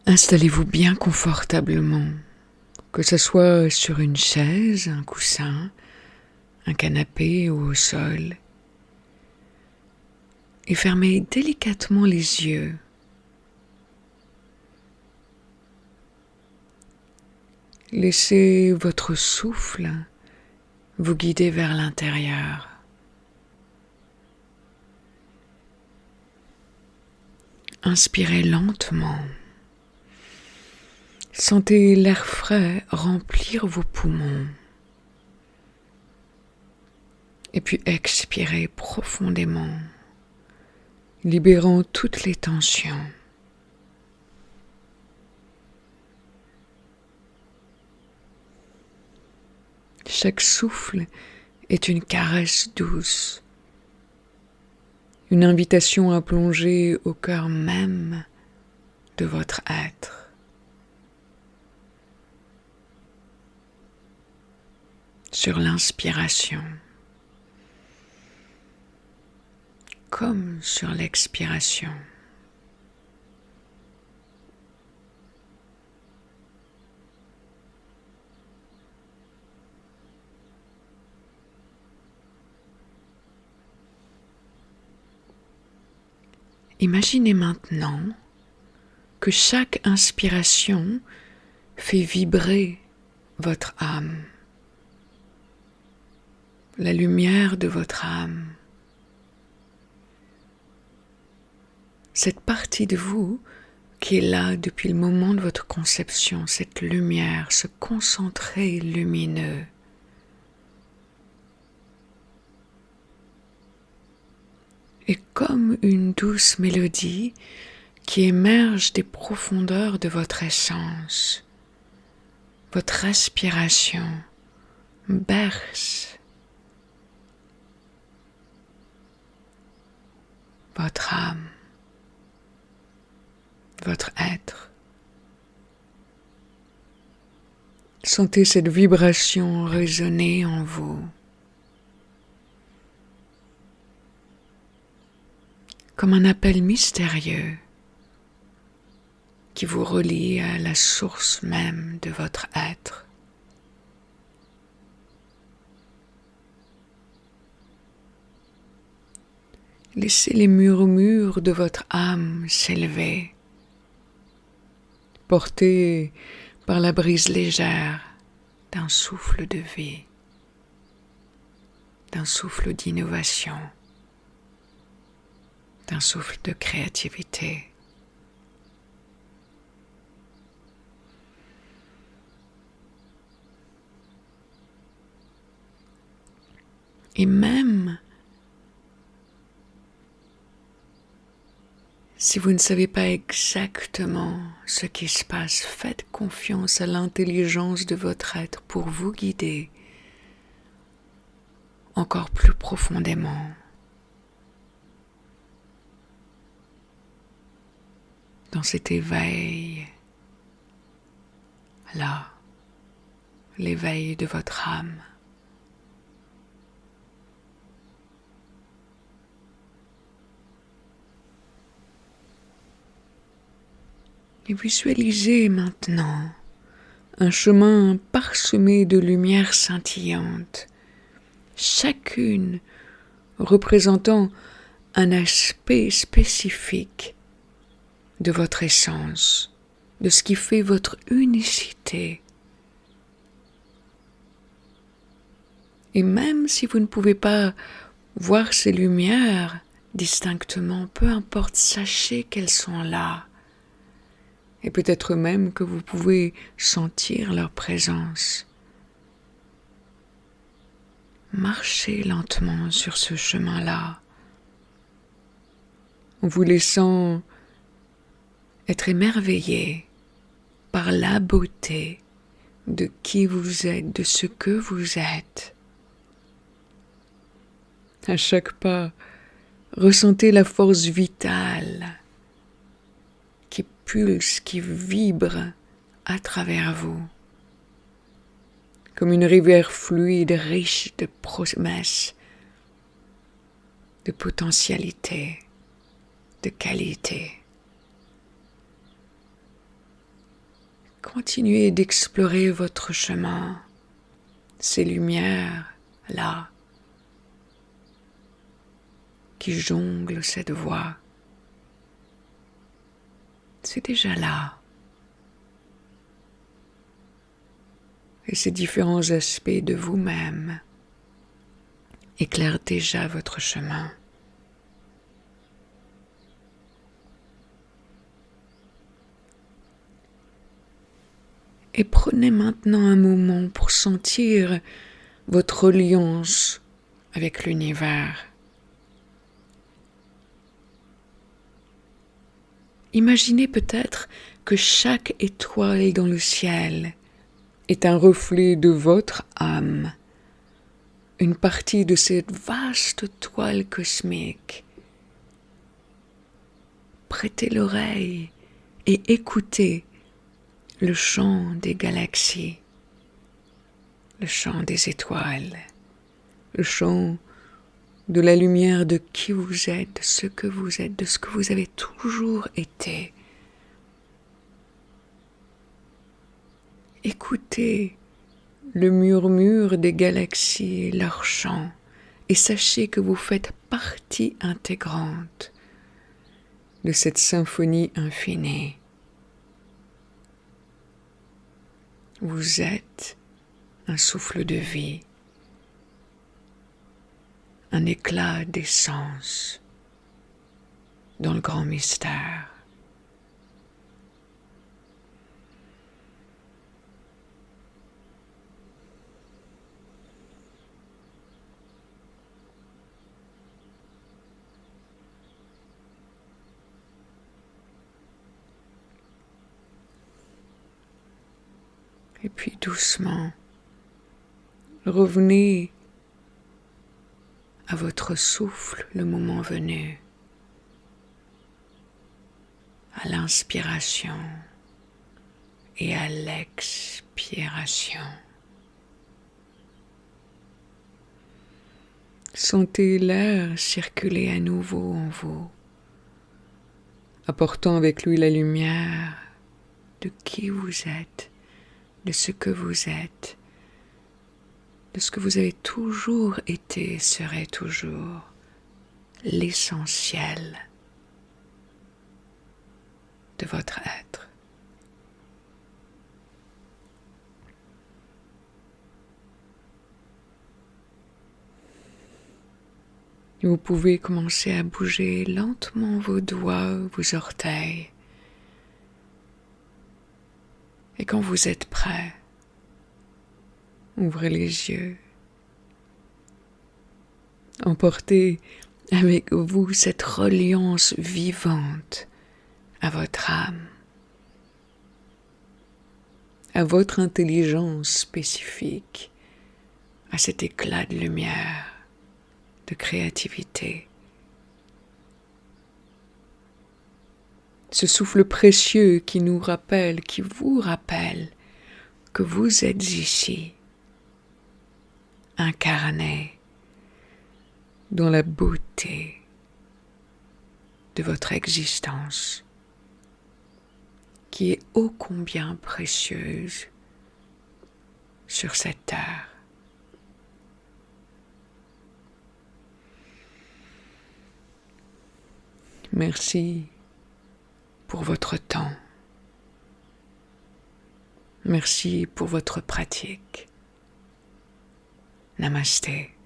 Installez-vous bien confortablement, que ce soit sur une chaise, un coussin, un canapé ou au sol, et fermez délicatement les yeux. Laissez votre souffle vous guider vers l'intérieur. Inspirez lentement. Sentez l'air frais remplir vos poumons. Et puis expirez profondément, libérant toutes les tensions. Chaque souffle est une caresse douce, une invitation à plonger au cœur même de votre être. Sur l'inspiration, comme sur l'expiration. Imaginez maintenant que chaque inspiration fait vibrer votre âme, la lumière de votre âme. Cette partie de vous qui est là depuis le moment de votre conception, cette lumière, ce concentré lumineux. Et comme une douce mélodie qui émerge des profondeurs de votre essence, votre respiration berce votre âme, votre être. Sentez cette vibration résonner en vous. Comme un appel mystérieux qui vous relie à la source même de votre être. Laissez les murmures de votre âme s'élever, portés par la brise légère d'un souffle de vie, d'un souffle d'innovation, d'un souffle de créativité. Et même si vous ne savez pas exactement ce qui se passe, faites confiance à l'intelligence de votre être pour vous guider encore plus profondément dans cet éveil, là, l'éveil de votre âme. Et visualisez maintenant un chemin parsemé de lumières scintillantes, chacune représentant un aspect spécifique de votre essence, de ce qui fait votre unicité. Et même si vous ne pouvez pas voir ces lumières distinctement, peu importe, sachez qu'elles sont là. Et peut-être même que vous pouvez sentir leur présence. Marchez lentement sur ce chemin-là, en vous laissant être émerveillé par la beauté de qui vous êtes, de ce que vous êtes. À chaque pas, ressentez la force vitale qui pulse, qui vibre à travers vous, comme une rivière fluide riche de promesses, de potentialité, de qualité. continuez d'explorer votre chemin, ces lumières-là qui jonglent cette voie. C'est déjà là. Et ces différents aspects de vous-même éclairent déjà votre chemin. Et prenez maintenant un moment pour sentir votre alliance avec l'univers. Imaginez peut-être que chaque étoile dans le ciel est un reflet de votre âme, une partie de cette vaste toile cosmique. Prêtez l'oreille et écoutez le chant des galaxies, le chant des étoiles, le chant de la lumière de qui vous êtes, de ce que vous êtes, de ce que vous avez toujours été. Écoutez le murmure des galaxies et leur chant, et sachez que vous faites partie intégrante de cette symphonie infinie. Vous êtes un souffle de vie, un éclat d'essence dans le grand mystère. Et puis doucement, revenez à votre souffle le moment venu, à l'inspiration et à l'expiration. Sentez l'air circuler à nouveau en vous, apportant avec lui la lumière de qui vous êtes, de ce que vous êtes, de ce que vous avez toujours été et serez toujours, l'essentiel de votre être. Vous pouvez commencer à bouger lentement vos doigts, vos orteils. Et quand vous êtes prêt, ouvrez les yeux. Emportez avec vous cette reliance vivante à votre âme, à votre intelligence spécifique, à cet éclat de lumière, de créativité. Ce souffle précieux qui nous rappelle, qui vous rappelle que vous êtes ici, incarné dans la beauté de votre existence, qui est ô combien précieuse sur cette terre. Merci pour votre temps. Merci pour votre pratique. Namasté.